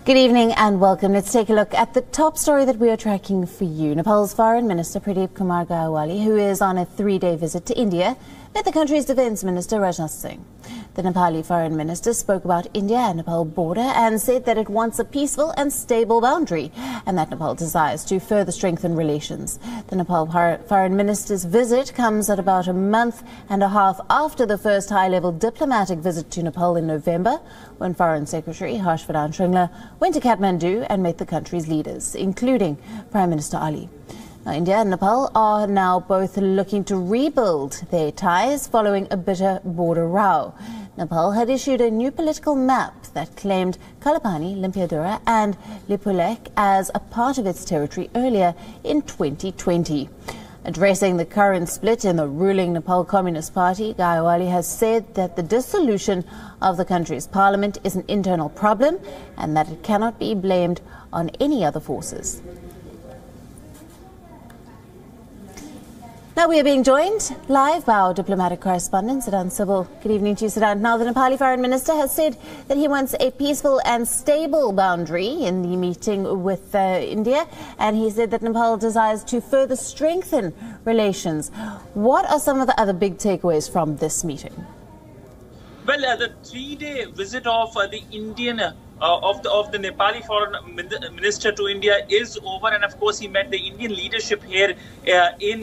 Good evening and welcome. Let's take a look at the top story that we are tracking for you. Nepal's Foreign Minister Kumar Gyawali, who is on a 3-day visit to India, met the country's Defence Minister Rajnath Singh. The Nepali Foreign Minister spoke about India and Nepal border and said that it wants a peaceful and stable boundary and that Nepal desires to further strengthen relations. The Nepal Foreign Minister's visit comes at about a month and a half after the first high-level diplomatic visit to Nepal in November, when Foreign Secretary Harshvardhan Shringla went to Kathmandu and met the country's leaders, including Prime Minister Ali. Now, India and Nepal are now both looking to rebuild their ties following a bitter border row. Nepal had issued a new political map that claimed Kalapani, Limpiadura and Lipulekh as a part of its territory earlier in 2020. Addressing the current split in the ruling Nepal Communist Party, Gyawali has said that the dissolution of the country's parliament is an internal problem and that it cannot be blamed on any other forces. Now we are being joined live by our diplomatic correspondent, Siddhant Civil. Good evening to you, Siddhant. Now the Nepali Foreign Minister has said that he wants a peaceful and stable boundary in the meeting with India, and he said that Nepal desires to further strengthen relations. What are some of the other big takeaways from this meeting? Well, the 3-day visit of the Indian of the Nepali Foreign Minister to India is over, and of course he met the Indian leadership here in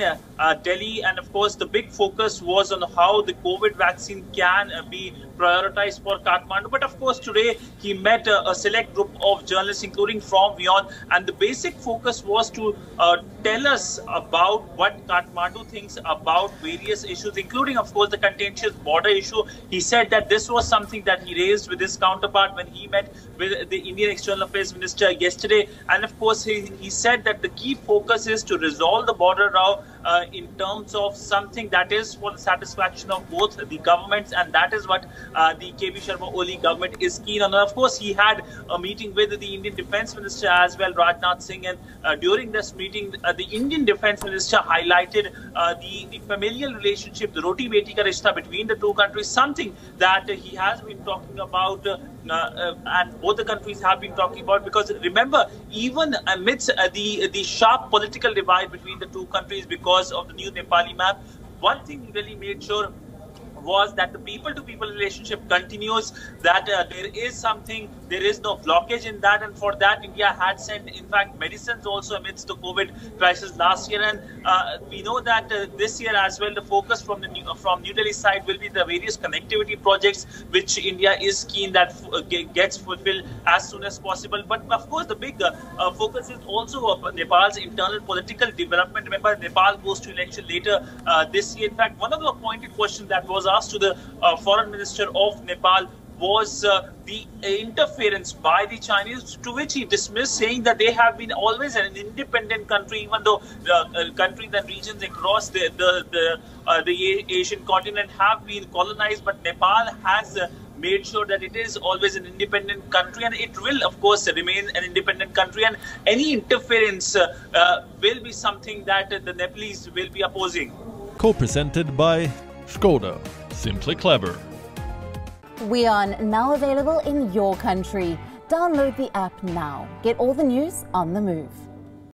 Delhi, and of course the big focus was on how the COVID vaccine can be prioritized for Kathmandu. But of course today he met a select group of journalists, including from WION, and the basic focus was to tell us about what Kathmandu thinks about various issues, including of course the contentious border issue. He said that this was something that he raised with his counterpart when he met with the Indian External Affairs Minister yesterday, and of course he said that the key focus is to resolve the border row in terms of something that is for the satisfaction of both the governments, and that is what the KB Sharma Oli government is keen on. And of course he had a meeting with the Indian Defence Minister as well, Rajnath Singh, and during this meeting the Indian Defence Minister highlighted the familial relationship, the roti beti ka rishta between the two countries, something that he has been talking about and both the countries have been talking about, because remember, even amidst the sharp political divide between the two countries because of the new Nepali map, one thing he really made sure was that the people-to-people relationship continues, that there is no blockage in that, and for that India had sent in fact medicines also amidst the COVID crisis last year, and we know that this year as well the focus from New Delhi side will be the various connectivity projects which India is keen that gets fulfilled as soon as possible. But of course the big focus is also of Nepal's internal political development. Remember, Nepal goes to election later this year. In fact, one of the pointed questions that was asked to the Foreign Minister of Nepal was the interference by the Chinese, to which he dismissed, saying that they have been always an independent country, even though countries and regions across the Asian continent have been colonized, but Nepal has made sure that it is always an independent country, and it will of course remain an independent country, and any interference will be something that the Nepalese will be opposing. Co-presented by Skoda. Simply clever. WION now available in your country. Download the app now. Get all the news on the move.